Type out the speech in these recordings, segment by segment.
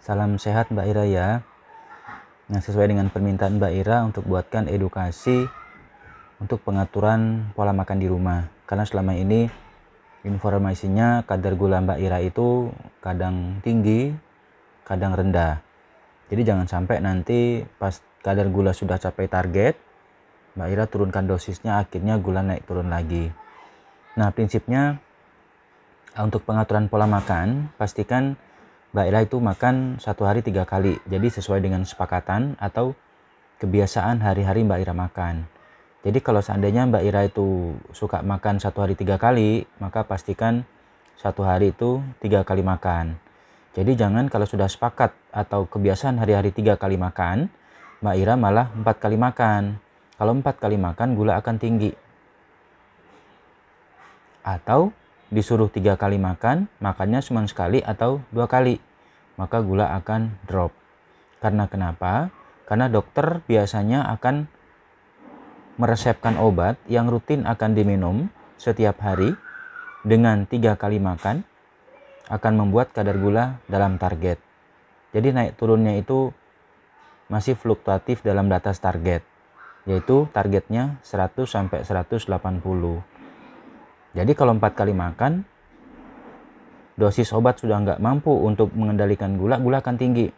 Salam sehat Mbak Ira ya. Nah, sesuai dengan permintaan Mbak Ira untuk buatkan edukasi untuk pengaturan pola makan di rumah. Karena selama ini informasinya kadar gula Mbak Ira itu kadang tinggi, kadang rendah. Jadi jangan sampai nanti pas kadar gula sudah capai target, Mbak Ira turunkan dosisnya, akhirnya gula naik turun lagi. Nah, prinsipnya untuk pengaturan pola makan, pastikan Mbak Ira itu makan 1 hari 3 kali. Jadi sesuai dengan kesepakatan atau kebiasaan hari-hari Mbak Ira makan. Jadi kalau seandainya Mbak Ira itu suka makan 1 hari 3 kali, maka pastikan 1 hari itu 3 kali makan. Jadi jangan kalau sudah sepakat atau kebiasaan hari-hari 3 kali makan, Mbak Ira malah 4 kali makan. Kalau 4 kali makan, gula akan tinggi. Atau disuruh 3 kali makan, makannya cuma sekali atau 2 kali, maka gula akan drop. Karena kenapa? Karena dokter biasanya akan meresepkan obat yang rutin akan diminum setiap hari dengan 3 kali makan akan membuat kadar gula dalam target. Jadi naik turunnya itu masih fluktuatif dalam batas target, yaitu targetnya 100 sampai 180. Jadi kalau 4 kali makan, dosis obat sudah nggak mampu untuk mengendalikan gula, gula akan tinggi.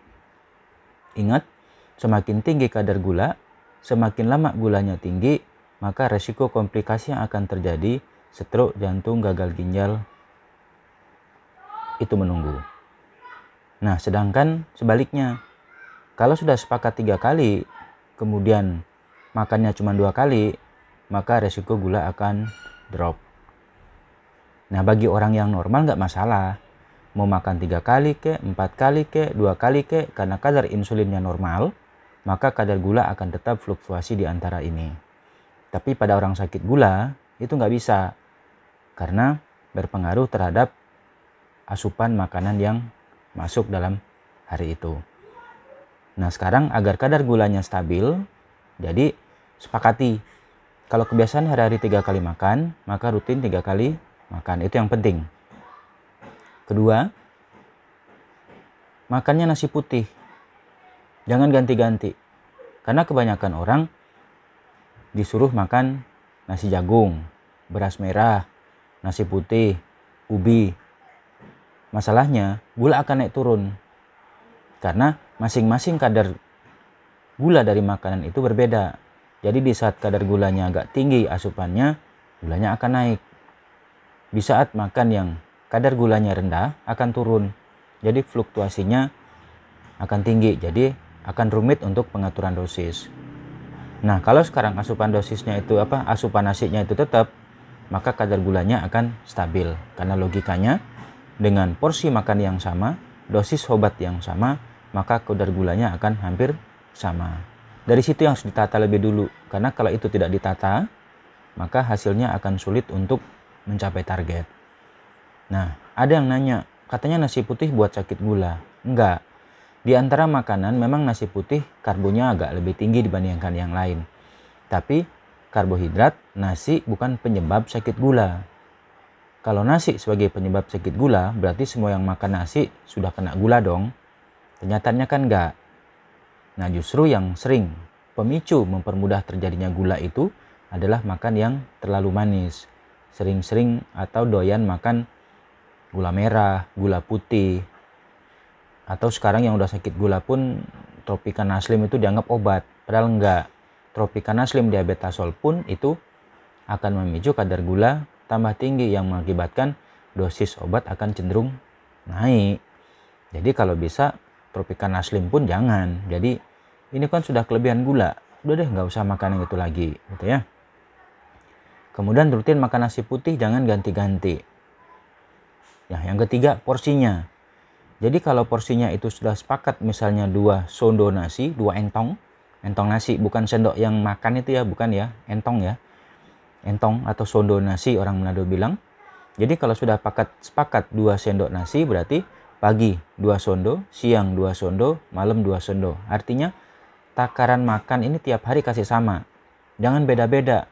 Ingat, semakin tinggi kadar gula, semakin lama gulanya tinggi, maka resiko komplikasi yang akan terjadi stroke, jantung, gagal ginjal itu menunggu. Nah, sedangkan sebaliknya, kalau sudah sepakat 3 kali, kemudian makannya cuma 2 kali, maka resiko gula akan drop. Nah, bagi orang yang normal nggak masalah. Mau makan 3 kali ke, 4 kali ke, 2 kali ke, karena kadar insulinnya normal, maka kadar gula akan tetap fluktuasi di antara ini. Tapi pada orang sakit gula, itu nggak bisa. Karena berpengaruh terhadap asupan makanan yang masuk dalam hari itu. Nah, sekarang agar kadar gulanya stabil, jadi sepakati. Kalau kebiasaan hari-hari 3 kali makan, maka rutin 3 kali makan, itu yang penting. Kedua, makannya nasi putih. Jangan ganti-ganti. Karena kebanyakan orang disuruh makan nasi jagung, beras merah, nasi putih, ubi. Masalahnya, gula akan naik turun. Karena masing-masing kadar gula dari makanan itu berbeda. Jadi di saat kadar gulanya agak tinggi asupannya, gulanya akan naik. Di saat makan yang kadar gulanya rendah akan turun. Jadi fluktuasinya akan tinggi. Jadi akan rumit untuk pengaturan dosis. Nah, kalau sekarang asupan dosisnya itu asupan nasinya itu tetap, maka kadar gulanya akan stabil. Karena logikanya dengan porsi makan yang sama, dosis obat yang sama, maka kadar gulanya akan hampir sama. Dari situ yang harus ditata lebih dulu. Karena kalau itu tidak ditata, maka hasilnya akan sulit untuk mencapai target. Nah, ada yang nanya, katanya nasi putih buat sakit gula. Enggak. Di antara makanan memang nasi putih karbonya agak lebih tinggi dibandingkan yang lain. Tapi karbohidrat, nasi bukan penyebab sakit gula. Kalau nasi sebagai penyebab sakit gula, berarti semua yang makan nasi sudah kena gula dong. Kenyataannya kan enggak. Nah, justru yang sering pemicu mempermudah terjadinya gula itu adalah makan yang terlalu manis. Sering-sering atau doyan makan gula merah, gula putih. Atau sekarang yang udah sakit gula pun Tropican Slim itu dianggap obat. Padahal enggak. Tropican Slim diabetasol pun itu akan memicu kadar gula tambah tinggi yang mengakibatkan dosis obat akan cenderung naik. Jadi kalau bisa Tropican Slim pun jangan. Jadi ini kan sudah kelebihan gula. Udah deh nggak usah makan yang itu lagi gitu ya. Kemudian rutin makan nasi putih, jangan ganti-ganti. Ya, yang ketiga, porsinya. Jadi kalau porsinya itu sudah sepakat, misalnya 2 sondo nasi, 2 entong nasi, bukan sendok yang makan itu ya, bukan ya, entong ya. Entong atau sondo nasi orang Manado bilang. Jadi kalau sudah sepakat 2 sendok nasi, berarti pagi 2 sondo, siang 2 sondo, malam 2 sondo. Artinya takaran makan ini tiap hari kasih sama. Jangan beda-beda.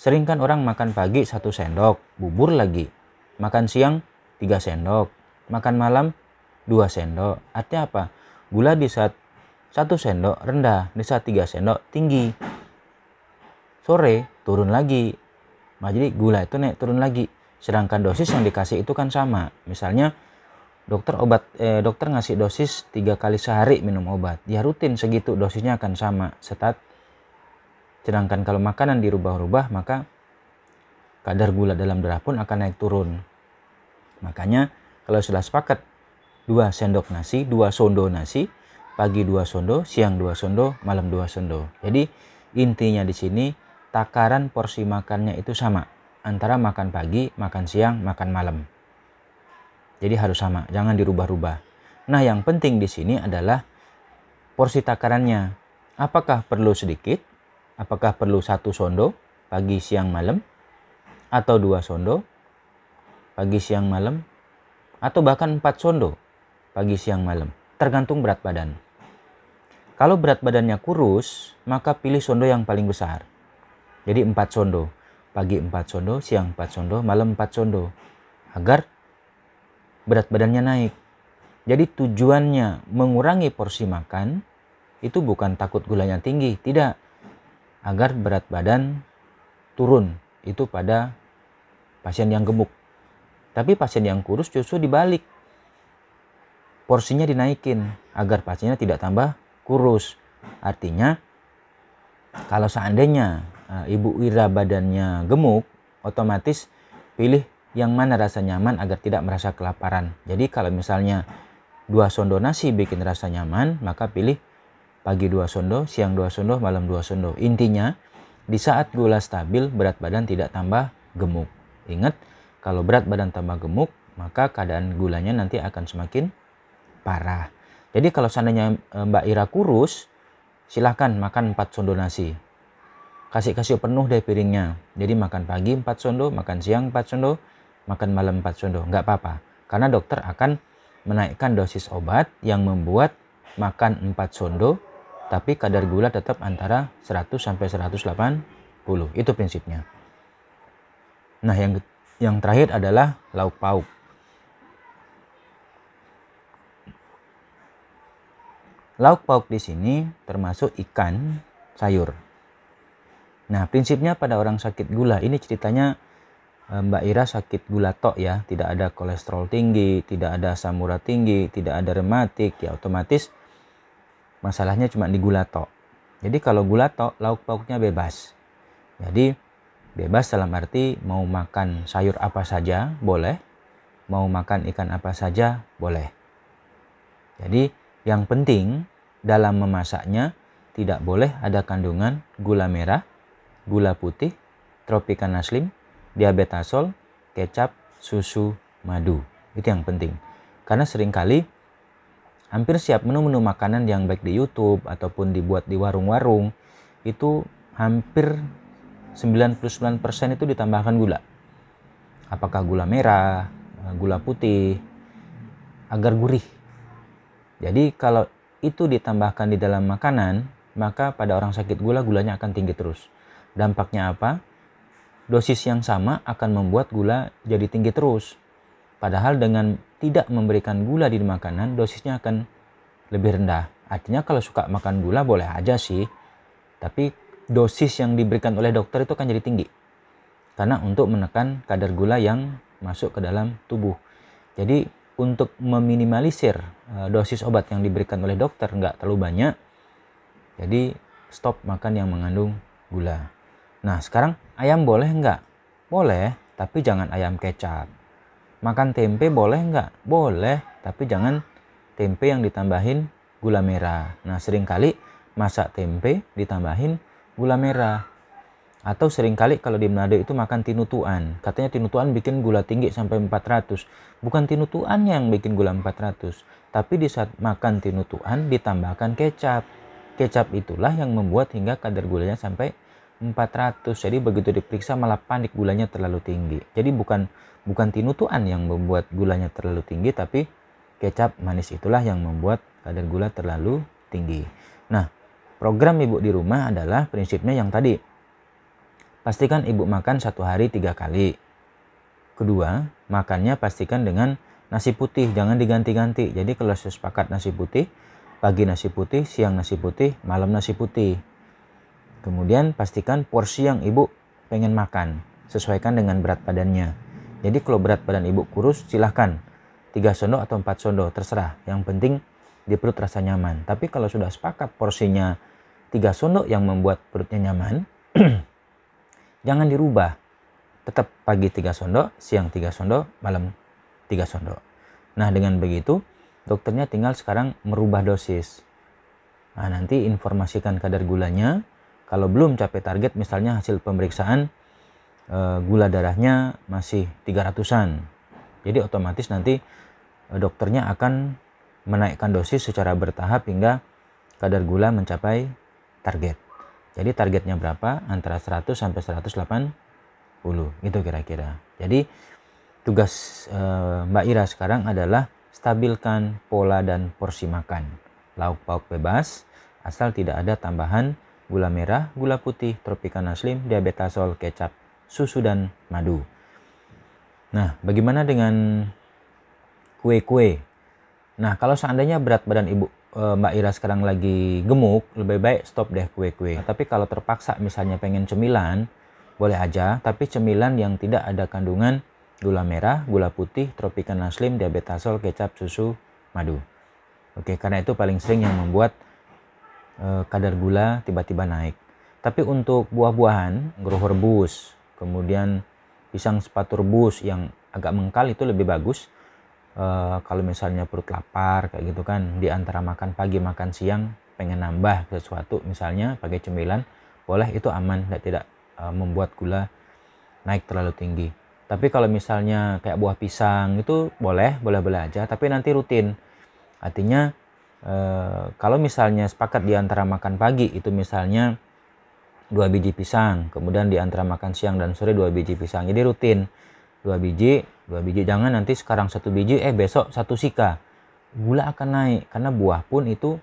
Sering kan orang makan pagi 1 sendok, bubur lagi. Makan siang 3 sendok, makan malam 2 sendok. Artinya apa? gula di saat 1 sendok rendah, di saat 3 sendok tinggi. Sore turun lagi. Nah, jadi gula itu naik turun lagi. Sedangkan dosis yang dikasih itu kan sama. Misalnya dokter ngasih dosis 3 kali sehari minum obat. Ya rutin segitu, dosisnya akan sama. Sedangkan kalau makanan dirubah-rubah, maka kadar gula dalam darah pun akan naik turun. Makanya kalau sudah sepakat 2 sendok nasi, 2 sondo nasi, pagi 2 sondo, siang 2 sondo, malam 2 sondo. Jadi intinya di sini takaran porsi makannya itu sama antara makan pagi, makan siang, makan malam. Jadi harus sama, jangan dirubah-rubah. Nah, yang penting di sini adalah porsi takarannya. Apakah perlu sedikit? Apakah perlu 1 sondo pagi, siang, malam? Atau 2 sondo pagi, siang, malam? Atau bahkan 4 sondo pagi, siang, malam? Tergantung berat badan. Kalau berat badannya kurus, maka pilih sondo yang paling besar. Jadi 4 sondo. Pagi 4 sondo, siang 4 sondo, malam 4 sondo. Agar berat badannya naik. Jadi tujuannya mengurangi porsi makan itu bukan takut gulanya tinggi, tidak. Agar berat badan turun, itu pada pasien yang gemuk. Tapi pasien yang kurus justru dibalik. Porsinya dinaikin agar pasiennya tidak tambah kurus. Artinya kalau seandainya Ibu Wira badannya gemuk, otomatis pilih yang mana rasa nyaman agar tidak merasa kelaparan. Jadi kalau misalnya 2 sondo nasi bikin rasa nyaman, maka pilih pagi 2 sondo, siang 2 sondo, malam 2 sondo. Intinya di saat gula stabil, berat badan tidak tambah gemuk. Ingat, kalau berat badan tambah gemuk, maka keadaan gulanya nanti akan semakin parah. Jadi kalau seandainya Mbak Ira kurus, silahkan makan 4 sondo nasi. Kasih penuh deh piringnya. Jadi makan pagi 4 sondo, makan siang 4 sondo, makan malam 4 sondo. Nggak apa-apa. Karena dokter akan menaikkan dosis obat yang membuat makan 4 sondo, tapi kadar gula tetap antara 100 sampai 180. Itu prinsipnya. Nah, yang terakhir adalah lauk pauk. Lauk pauk di sini termasuk ikan, sayur. Nah, prinsipnya pada orang sakit gula, ini ceritanya Mbak Ira sakit gula tok ya, tidak ada kolesterol tinggi, tidak ada asam urat tinggi, tidak ada rematik, ya otomatis masalahnya cuma di gula tok. Jadi kalau gula tok, lauk pauknya bebas. Jadi bebas dalam arti mau makan sayur apa saja boleh, mau makan ikan apa saja boleh. Jadi yang penting dalam memasaknya tidak boleh ada kandungan gula merah, gula putih, tropicana slim, diabetasol, kecap, susu, madu. Itu yang penting. Karena seringkali hampir setiap menu-menu makanan yang baik di YouTube ataupun dibuat di warung-warung itu hampir 99% itu ditambahkan gula. Apakah gula merah, gula putih, agar gurih. Jadi kalau itu ditambahkan di dalam makanan, maka pada orang sakit gula, gulanya akan tinggi terus. Dampaknya apa? Dosis yang sama akan membuat gula jadi tinggi terus. Padahal dengan tidak memberikan gula di makanan, dosisnya akan lebih rendah. Artinya kalau suka makan gula boleh aja sih. Tapi dosis yang diberikan oleh dokter itu akan jadi tinggi. Karena untuk menekan kadar gula yang masuk ke dalam tubuh. Jadi untuk meminimalisir dosis obat yang diberikan oleh dokter nggak terlalu banyak. Jadi stop makan yang mengandung gula. Nah, sekarang ayam boleh nggak? Boleh, tapi jangan ayam kecap. Makan tempe boleh nggak? Boleh, tapi jangan tempe yang ditambahin gula merah. Nah, seringkali masak tempe ditambahin gula merah. Atau seringkali kalau di Manado itu makan tinutuan. Katanya tinutuan bikin gula tinggi sampai 400. Bukan tinutuan yang bikin gula 400. Tapi di saat makan tinutuan ditambahkan kecap. Kecap itulah yang membuat hingga kadar gulanya sampai 400. Jadi begitu diperiksa malah panik gulanya terlalu tinggi. Jadi bukan tinutuan yang membuat gulanya terlalu tinggi, tapi kecap manis itulah yang membuat kadar gula terlalu tinggi. Nah, program ibu di rumah adalah prinsipnya yang tadi. Pastikan ibu makan 1 hari 3 kali. Kedua, makannya pastikan dengan nasi putih, jangan diganti-ganti. Jadi kalau sepakat nasi putih, Pagi nasi putih, siang nasi putih, malam nasi putih. Kemudian pastikan porsi yang ibu pengen makan, sesuaikan dengan berat badannya. Jadi kalau berat badan ibu kurus, silahkan 3 sendok atau 4 sendok, terserah. Yang penting di perut rasa nyaman. Tapi kalau sudah sepakat porsinya 3 sendok yang membuat perutnya nyaman, jangan dirubah. Tetap pagi 3 sendok, siang 3 sendok, malam 3 sendok. Nah, dengan begitu dokternya tinggal sekarang merubah dosis. Nah, nanti informasikan kadar gulanya. Kalau belum capai target, misalnya hasil pemeriksaan gula darahnya masih 300-an. Jadi otomatis nanti dokternya akan menaikkan dosis secara bertahap hingga kadar gula mencapai target. Jadi targetnya berapa? Antara 100 sampai 180 gitu kira-kira. Jadi tugas Mbak Ira sekarang adalah stabilkan pola dan porsi makan. Lauk pauk bebas, asal tidak ada tambahan gula merah, gula putih, tropicana slim, diabetasol, kecap, susu, dan madu. Nah, bagaimana dengan kue-kue? Nah, kalau seandainya berat badan ibu Mbak Ira sekarang lagi gemuk, lebih baik stop deh kue-kue. Tapi kalau terpaksa misalnya pengen cemilan, boleh aja, tapi cemilan yang tidak ada kandungan gula merah, gula putih, tropicana slim, diabetasol, kecap, susu, madu. Oke, karena itu paling sering yang membuat kadar gula tiba-tiba naik. Tapi untuk buah-buahan, grow rebus, kemudian pisang sepatur rebus yang agak mengkal itu lebih bagus. Kalau misalnya perut lapar kayak gitu kan, di antara makan pagi makan siang pengen nambah sesuatu misalnya pakai cemilan, boleh, itu aman, tidak membuat gula naik terlalu tinggi. Tapi kalau misalnya kayak buah pisang itu boleh aja, tapi nanti rutin. Artinya kalau misalnya sepakat di antara makan pagi itu misalnya 2 biji pisang, kemudian di antara makan siang dan sore 2 biji pisang. Jadi rutin 2 biji, jangan nanti sekarang 1 biji, besok 1 sika. Gula akan naik, karena buah pun itu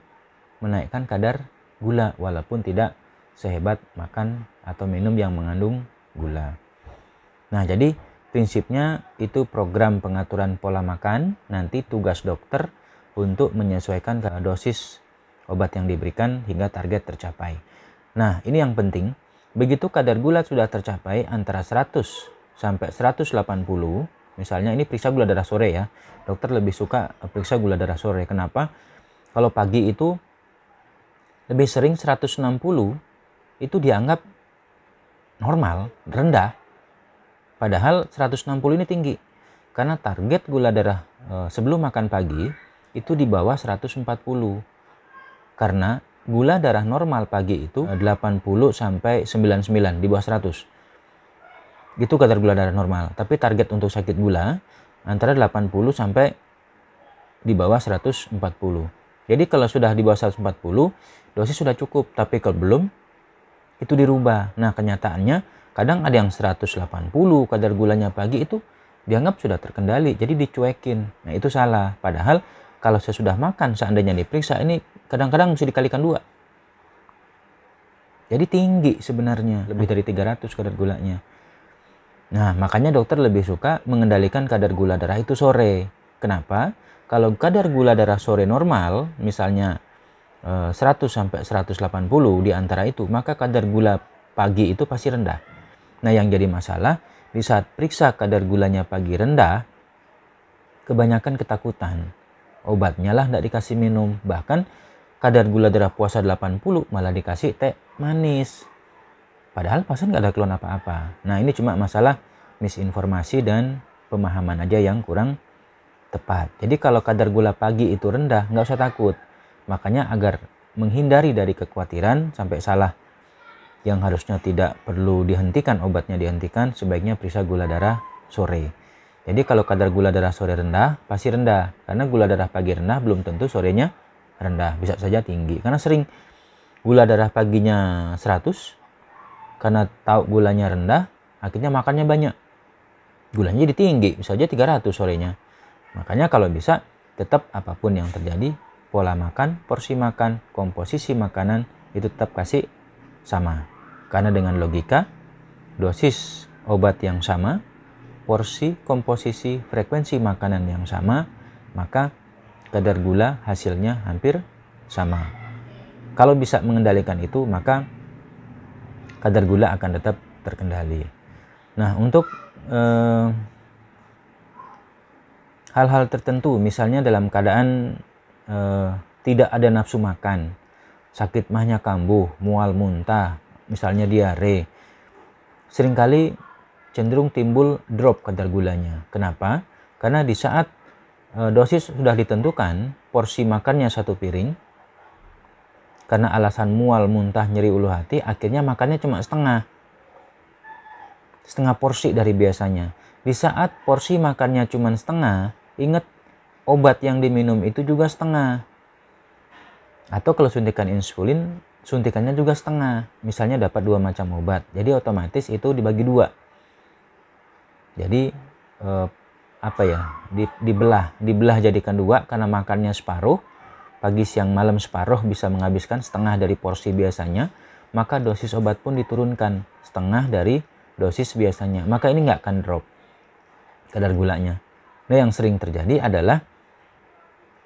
menaikkan kadar gula, walaupun tidak sehebat makan atau minum yang mengandung gula. Nah, jadi prinsipnya itu program pengaturan pola makan, nanti tugas dokter untuk menyesuaikan dosis obat yang diberikan hingga target tercapai. Nah, ini yang penting, begitu kadar gula sudah tercapai antara 100 sampai 180, misalnya ini periksa gula darah sore ya. Dokter lebih suka periksa gula darah sore. Kenapa? Kalau pagi itu lebih sering 160 itu dianggap normal, rendah. Padahal 160 ini tinggi. Karena target gula darah sebelum makan pagi itu di bawah 140. Karena gula darah normal pagi itu 80 sampai 99, di bawah 100. Itu kadar gula darah normal. Tapi target untuk sakit gula antara 80 sampai di bawah 140. Jadi kalau sudah di bawah 140, dosis sudah cukup. Tapi kalau belum, itu dirubah. Nah, kenyataannya kadang ada yang 180 kadar gulanya pagi itu dianggap sudah terkendali, jadi dicuekin. Nah, itu salah. Padahal kalau sesudah makan seandainya diperiksa, ini kadang-kadang mesti dikalikan 2. Jadi tinggi sebenarnya, lebih dari 300 kadar gulanya. Nah, makanya dokter lebih suka mengendalikan kadar gula darah itu sore. Kenapa? Kalau kadar gula darah sore normal, misalnya 100 sampai 180 di antara itu, maka kadar gula pagi itu pasti rendah. Nah, yang jadi masalah di saat periksa kadar gulanya pagi rendah, kebanyakan ketakutan. Obatnya lah tidak dikasih minum. Bahkan kadar gula darah puasa 80 malah dikasih teh manis. Padahal pasien nggak ada keluhan apa-apa. Nah, ini cuma masalah misinformasi dan pemahaman aja yang kurang tepat. Jadi kalau kadar gula pagi itu rendah, nggak usah takut. Makanya agar menghindari dari kekhawatiran sampai salah yang harusnya tidak perlu dihentikan, obatnya dihentikan, sebaiknya periksa gula darah sore. Jadi kalau kadar gula darah sore rendah, pasti rendah. Karena gula darah pagi rendah belum tentu sorenya rendah, bisa saja tinggi. Karena sering gula darah paginya 100, karena tahu gulanya rendah, akhirnya makannya banyak. Gulanya jadi tinggi, bisa saja 300 sorenya. Makanya kalau bisa, tetap apapun yang terjadi, pola makan, porsi makan, komposisi makanan, itu tetap kasih sama. Karena dengan logika, dosis obat yang sama, porsi, komposisi, frekuensi makanan yang sama, maka kadar gula hasilnya hampir sama. Kalau bisa mengendalikan itu, maka kadar gula akan tetap terkendali. Nah, untuk hal-hal tertentu, misalnya dalam keadaan tidak ada nafsu makan, sakit mahnya kambuh, mual muntah, misalnya diare, seringkali cenderung timbul drop kadar gulanya. Kenapa? Karena di saat dosis sudah ditentukan, porsi makannya 1 piring, karena alasan mual, muntah, nyeri ulu hati, akhirnya makannya cuma setengah porsi dari biasanya. Di saat porsi makannya cuma setengah, ingat obat yang diminum itu juga setengah. Atau kalau suntikan insulin, suntikannya juga setengah. Misalnya dapat 2 macam obat, jadi otomatis itu dibagi 2. Jadi dibelah jadikan 2, karena makannya separuh, pagi siang malam separuh, bisa menghabiskan setengah dari porsi biasanya, maka dosis obat pun diturunkan setengah dari dosis biasanya. Maka ini nggak akan drop kadar gulanya. Nah, yang sering terjadi adalah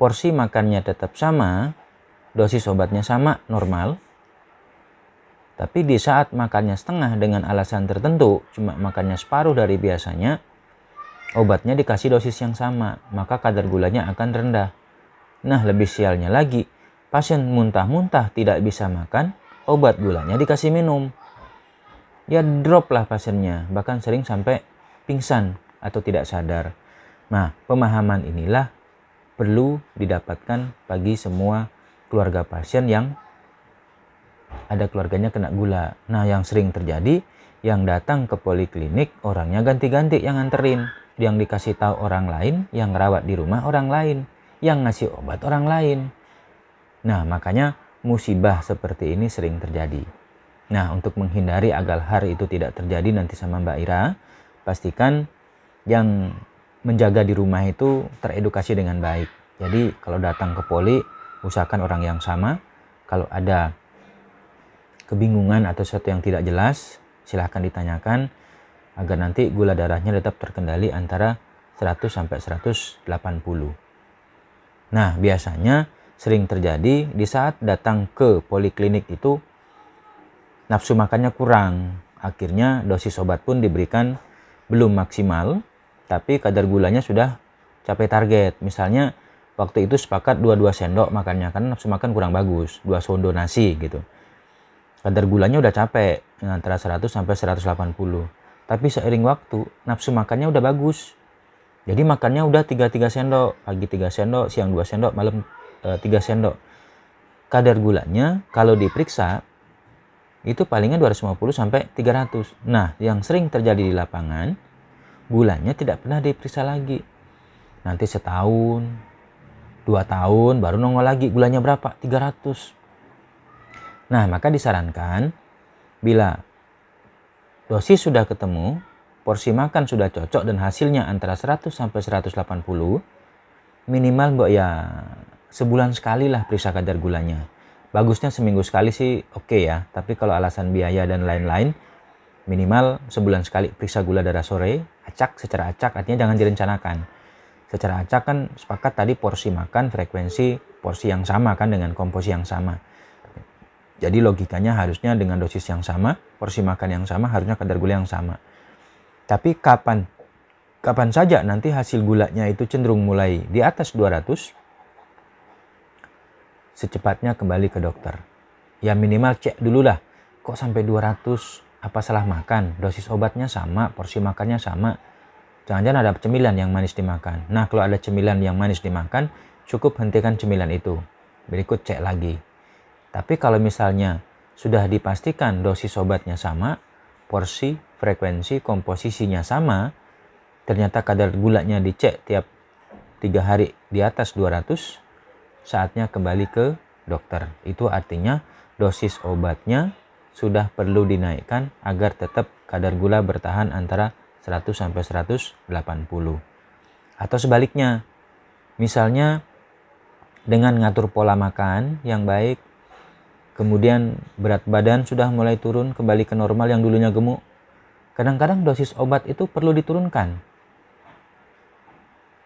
porsi makannya tetap sama, dosis obatnya sama, normal, tapi di saat makannya setengah dengan alasan tertentu, cuma makannya separuh dari biasanya, obatnya dikasih dosis yang sama, maka kadar gulanya akan rendah. Nah, lebih sialnya lagi, pasien muntah-muntah tidak bisa makan, obat gulanya dikasih minum. Ya drop lah pasiennya, bahkan sering sampai pingsan atau tidak sadar. Nah, pemahaman inilah perlu didapatkan bagi semua keluarga pasien yang ada keluarganya kena gula. Nah, yang sering terjadi, yang datang ke poliklinik orangnya ganti-ganti yang nganterin, yang dikasih tahu orang lain, yang rawat di rumah orang lain, yang ngasih obat orang lain. Nah, makanya musibah seperti ini sering terjadi. Nah, untuk menghindari agar hal itu tidak terjadi nanti sama Mbak Ira, pastikan yang menjaga di rumah itu teredukasi dengan baik. Jadi kalau datang ke poli, usahakan orang yang sama. Kalau ada kebingungan atau sesuatu yang tidak jelas, silahkan ditanyakan agar nanti gula darahnya tetap terkendali antara 100 sampai 180. Nah, biasanya sering terjadi di saat datang ke poliklinik itu nafsu makannya kurang. Akhirnya dosis obat pun diberikan belum maksimal, tapi kadar gulanya sudah capai target. Misalnya waktu itu sepakat 2 sendok makannya, karena nafsu makan kurang bagus, 2 sondo nasi gitu. Kadar gulanya udah capek antara 100 sampai 180. Tapi seiring waktu nafsu makannya udah bagus. Jadi makannya udah 3 sendok, pagi 3 sendok, siang 2 sendok, malam 3 sendok. Kadar gulanya kalau diperiksa itu palingnya 250 sampai 300. Nah, yang sering terjadi di lapangan, gulanya tidak pernah diperiksa lagi. Nanti setahun, 2 tahun baru nongol lagi gulanya berapa? 300. Nah, maka disarankan bila dosis sudah ketemu, porsi makan sudah cocok dan hasilnya antara 100 sampai 180, minimal mbak ya sebulan sekali lah periksa kadar gulanya. Bagusnya seminggu sekali sih oke ya, tapi kalau alasan biaya dan lain-lain, minimal sebulan sekali periksa gula darah sore, acak secara acak, artinya jangan direncanakan. Secara acak kan sepakat tadi porsi makan, frekuensi, porsi yang sama kan dengan komposisi yang sama. Jadi logikanya harusnya dengan dosis yang sama, porsi makan yang sama, harusnya kadar gula yang sama. Tapi kapan saja nanti hasil gulanya itu cenderung mulai di atas 200, secepatnya kembali ke dokter. Ya minimal cek dulu lah, kok sampai 200, apa salah makan, dosis obatnya sama, porsi makannya sama. Jangan-jangan ada cemilan yang manis dimakan. Nah, kalau ada cemilan yang manis dimakan, cukup hentikan cemilan itu. Berikut cek lagi. Tapi kalau misalnya sudah dipastikan dosis obatnya sama, porsi, frekuensi, komposisinya sama, ternyata kadar gulanya dicek tiap 3 hari di atas 200, saatnya kembali ke dokter. Itu artinya dosis obatnya sudah perlu dinaikkan agar tetap kadar gula bertahan antara 100 sampai 180. Atau sebaliknya, misalnya dengan ngatur pola makan yang baik, kemudian berat badan sudah mulai turun kembali ke normal yang dulunya gemuk, kadang-kadang dosis obat itu perlu diturunkan.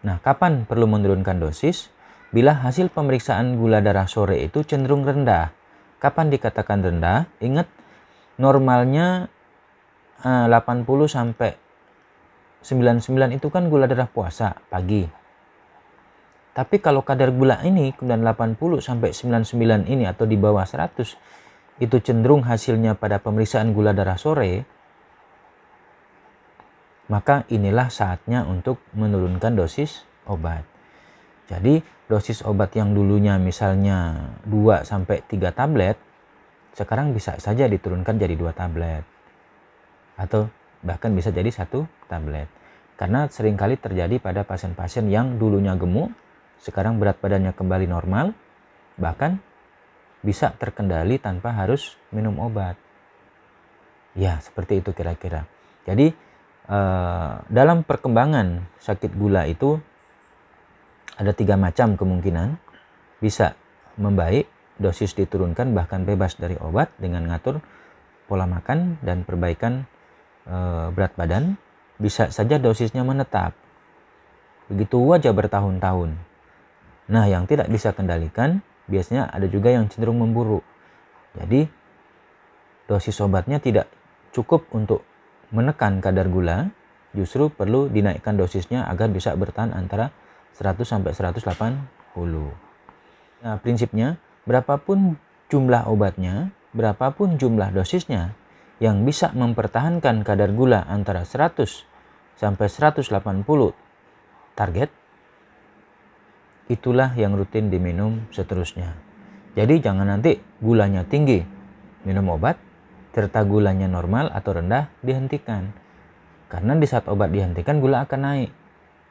Nah, kapan perlu menurunkan dosis? bila hasil pemeriksaan gula darah sore itu cenderung rendah. Kapan dikatakan rendah? Ingat, normalnya 80 sampai 99 itu kan gula darah puasa pagi. Tapi kalau kadar gula ini kemudian 80 sampai 99 ini atau di bawah 100 itu cenderung hasilnya pada pemeriksaan gula darah sore, maka inilah saatnya untuk menurunkan dosis obat. Jadi dosis obat yang dulunya misalnya 2 sampai 3 tablet, sekarang bisa saja diturunkan jadi 2 tablet. Atau bahkan bisa jadi 1 tablet. Karena seringkali terjadi pada pasien-pasien yang dulunya gemuk, sekarang berat badannya kembali normal, bahkan bisa terkendali tanpa harus minum obat. Ya, seperti itu kira-kira. Jadi dalam perkembangan sakit gula itu ada 3 macam kemungkinan. Bisa membaik, dosis diturunkan, bahkan bebas dari obat dengan ngatur pola makan dan perbaikan berat badan. Bisa saja dosisnya menetap, begitu aja bertahun-tahun. Nah, yang tidak bisa kendalikan biasanya ada juga yang cenderung memburuk. Jadi dosis obatnya tidak cukup untuk menekan kadar gula, justru perlu dinaikkan dosisnya agar bisa bertahan antara 100 sampai 180. Nah, prinsipnya berapapun jumlah obatnya, berapapun jumlah dosisnya, yang bisa mempertahankan kadar gula antara 100 sampai 180 target, itulah yang rutin diminum seterusnya. Jadi jangan nanti gulanya tinggi, minum obat, serta gulanya normal atau rendah, dihentikan. Karena di saat obat dihentikan, gula akan naik.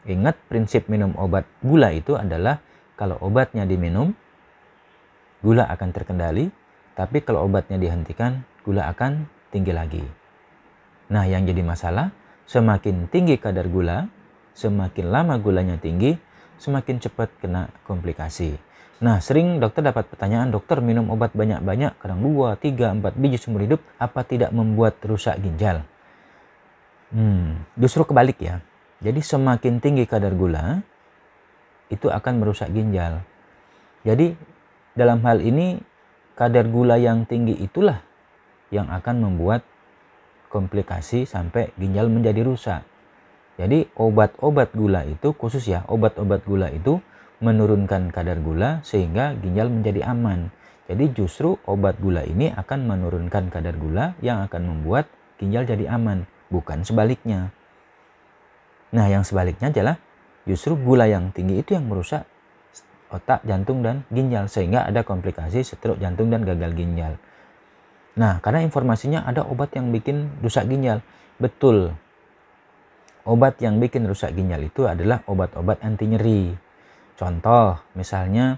Ingat, prinsip minum obat gula itu adalah kalau obatnya diminum, gula akan terkendali. Tapi kalau obatnya dihentikan, gula akan tinggi lagi. Nah, yang jadi masalah, semakin tinggi kadar gula, semakin lama gulanya tinggi, semakin cepat kena komplikasi. Nah, sering dokter dapat pertanyaan, dokter minum obat banyak-banyak, kadang 2, 3, 4 biji seumur hidup, apa tidak membuat rusak ginjal? Justru kebalik ya. Jadi semakin tinggi kadar gula, itu akan merusak ginjal. Jadi dalam hal ini, kadar gula yang tinggi itulah yang akan membuat komplikasi sampai ginjal menjadi rusak. Jadi obat-obat gula itu, khusus ya, obat-obat gula itu menurunkan kadar gula sehingga ginjal menjadi aman. Jadi justru obat gula ini akan menurunkan kadar gula yang akan membuat ginjal jadi aman, bukan sebaliknya. Nah, yang sebaliknya adalah justru gula yang tinggi itu yang merusak otak, jantung, dan ginjal sehingga ada komplikasi stroke jantung dan gagal ginjal. Nah, karena informasinya ada obat yang bikin rusak ginjal. Betul. Obat yang bikin rusak ginjal itu adalah obat-obat anti nyeri. Contoh, misalnya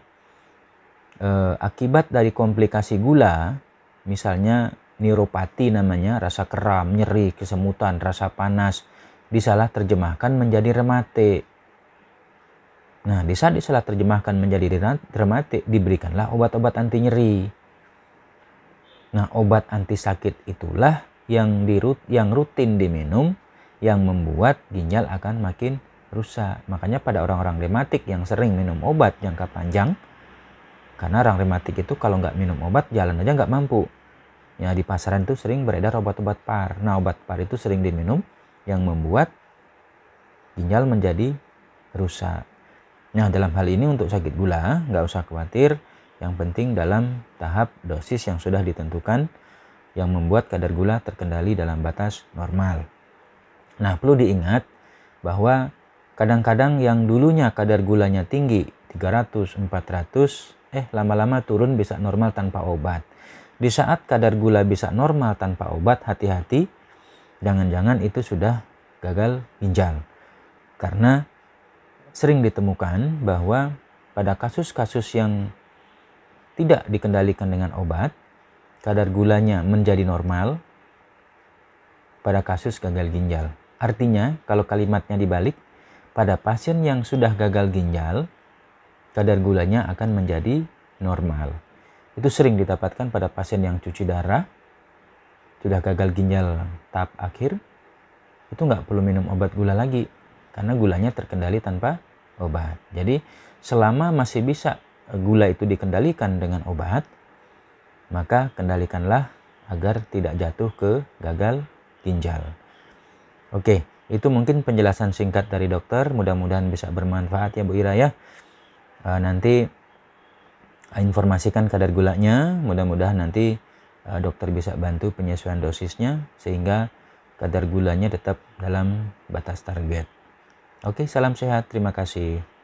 akibat dari komplikasi gula, misalnya neuropati namanya, rasa kram, nyeri, kesemutan, rasa panas, disalah terjemahkan menjadi rematik. Nah, di saat disalah terjemahkan menjadi rematik, diberikanlah obat-obat anti nyeri. Nah, obat anti sakit itulah yang rutin diminum, yang membuat ginjal akan makin rusak. Makanya pada orang-orang rematik yang sering minum obat jangka panjang, karena orang rematik itu kalau nggak minum obat jalan aja nggak mampu. Ya, di pasaran itu sering beredar obat-obat par. Nah, obat par itu sering diminum yang membuat ginjal menjadi rusak. Nah, dalam hal ini untuk sakit gula nggak usah khawatir. Yang penting dalam tahap dosis yang sudah ditentukan yang membuat kadar gula terkendali dalam batas normal. Nah, perlu diingat bahwa kadang-kadang yang dulunya kadar gulanya tinggi 300, 400, lama-lama turun bisa normal tanpa obat. Di saat kadar gula bisa normal tanpa obat, hati-hati, jangan-jangan itu sudah gagal ginjal. Karena sering ditemukan bahwa pada kasus-kasus yang tidak dikendalikan dengan obat, kadar gulanya menjadi normal pada kasus gagal ginjal. Artinya, kalau kalimatnya dibalik, pada pasien yang sudah gagal ginjal, kadar gulanya akan menjadi normal. Itu sering didapatkan pada pasien yang cuci darah, sudah gagal ginjal tahap akhir, itu nggak perlu minum obat gula lagi, karena gulanya terkendali tanpa obat. Jadi selama masih bisa gula itu dikendalikan dengan obat, maka kendalikanlah agar tidak jatuh ke gagal ginjal. Oke, itu mungkin penjelasan singkat dari dokter. Mudah-mudahan bisa bermanfaat ya Bu Ira ya. Nanti informasikan kadar gulanya. Mudah-mudahan nanti dokter bisa bantu penyesuaian dosisnya sehingga kadar gulanya tetap dalam batas target. Oke, salam sehat. Terima kasih.